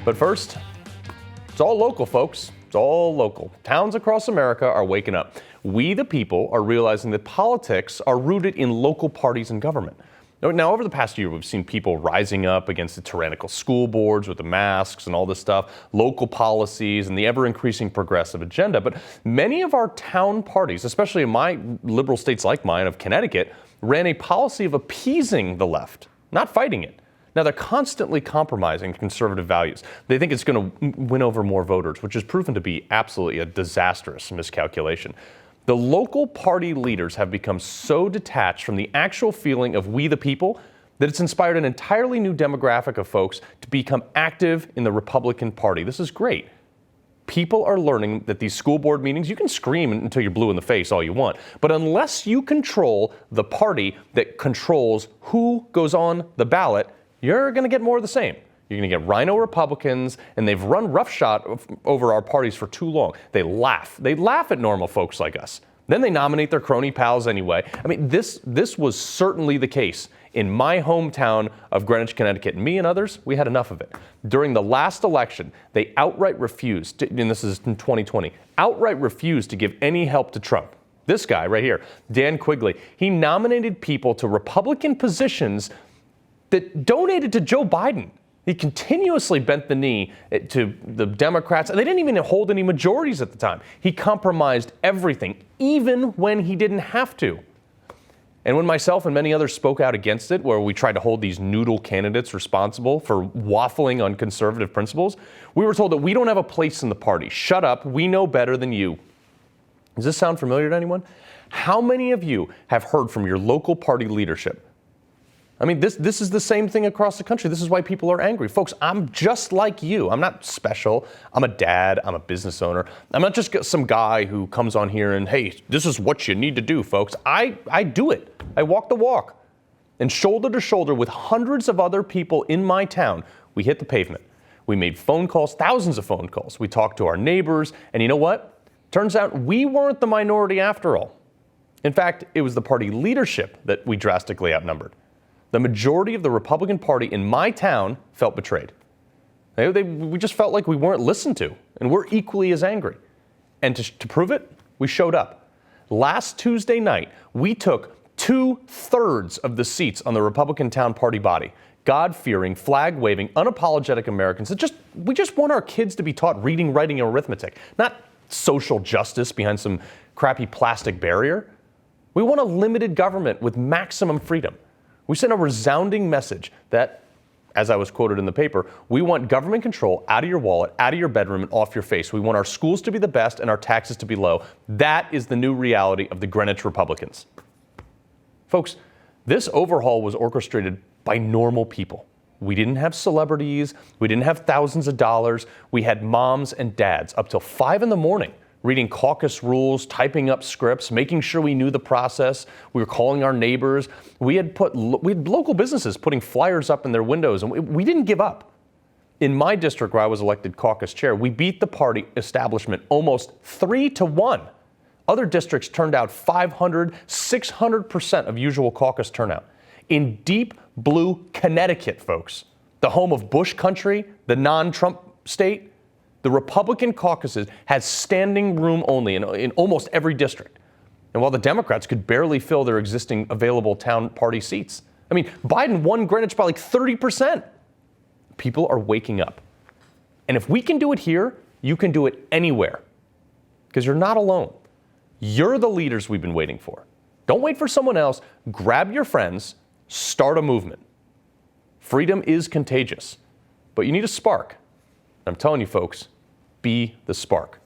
But first, it's all local, folks. It's all local. Towns across America are waking up. We, the people, are realizing that politics are rooted in local parties and government. Now, over the past year, we've seen people rising up against the tyrannical school boards with the masks and all this stuff, local policies, and the ever-increasing progressive agenda. But many of our town parties, especially in my liberal states like mine of Connecticut, ran a policy of appeasing the left, not fighting it. Now, they're constantly compromising conservative values. They think it's going to win over more voters, which has proven to be absolutely a disastrous miscalculation. The local party leaders have become so detached from the actual feeling of we the people that it's inspired an entirely new demographic of folks to become active in the Republican Party. This is great. People are learning that these school board meetings, you can scream until you're blue in the face all you want, but unless you control the party that controls who goes on the ballot, you're going to get more of the same. You're going to get rhino Republicans, and they've run roughshod over our parties for too long. They laugh. They laugh at normal folks like us. Then they nominate their crony pals anyway. I mean, this was certainly the case in my hometown of Greenwich, Connecticut. Me and others, we had enough of it. During the last election, they outright refused, and this is in 2020, outright refused to give any help to Trump. This guy right here, Dan Quigley, he nominated people to Republican positions that donated to Joe Biden. He continuously bent the knee to the Democrats, and they didn't even hold any majorities at the time. He compromised everything, even when he didn't have to. And when myself and many others spoke out against it, where we tried to hold these noodle candidates responsible for waffling on conservative principles, we were told that we don't have a place in the party. Shut up, we know better than you. Does this sound familiar to anyone? How many of you have heard from your local party leadership? I mean, this is the same thing across the country. This is why people are angry. Folks, I'm just like you. I'm not special. I'm a dad. I'm a business owner. I'm not just some guy who comes on here and, hey, this is what you need to do, folks. I do it. I walk the walk. And shoulder to shoulder with hundreds of other people in my town, we hit the pavement. We made phone calls, thousands of phone calls. We talked to our neighbors. And you know what? Turns out we weren't the minority after all. In fact, it was the party leadership that we drastically outnumbered. The majority of the Republican Party in my town felt betrayed. We just felt like we weren't listened to, and we're equally as angry. And to prove it, we showed up. Last Tuesday night, we took 2/3 of the seats on the Republican town party body. God-fearing, flag-waving, unapologetic Americans. We just want our kids to be taught reading, writing, and arithmetic, not social justice behind some crappy plastic barrier. We want a limited government with maximum freedom. We sent a resounding message that, as I was quoted in the paper, we want government control out of your wallet, out of your bedroom, and off your face. We want our schools to be the best and our taxes to be low. That is the new reality of the Greenwich Republicans. Folks, this overhaul was orchestrated by normal people. We didn't have celebrities. We didn't have thousands of dollars. We had moms and dads up till 5 a.m. reading caucus rules, typing up scripts, making sure we knew the process. We were calling our neighbors. We had local businesses putting flyers up in their windows, and we didn't give up. In my district, where I was elected caucus chair, we beat the party establishment almost 3-1. Other districts turned out 500, 600% of usual caucus turnout. In deep blue Connecticut, folks, the home of Bush country, the non-Trump state, the Republican caucuses had standing room only in almost every district. And while the Democrats could barely fill their existing available town party seats. I mean, Biden won Greenwich by like 30%. People are waking up. And if we can do it here, you can do it anywhere. Because you're not alone. You're the leaders we've been waiting for. Don't wait for someone else. Grab your friends. Start a movement. Freedom is contagious. But you need a spark. I'm telling you, folks, be the spark.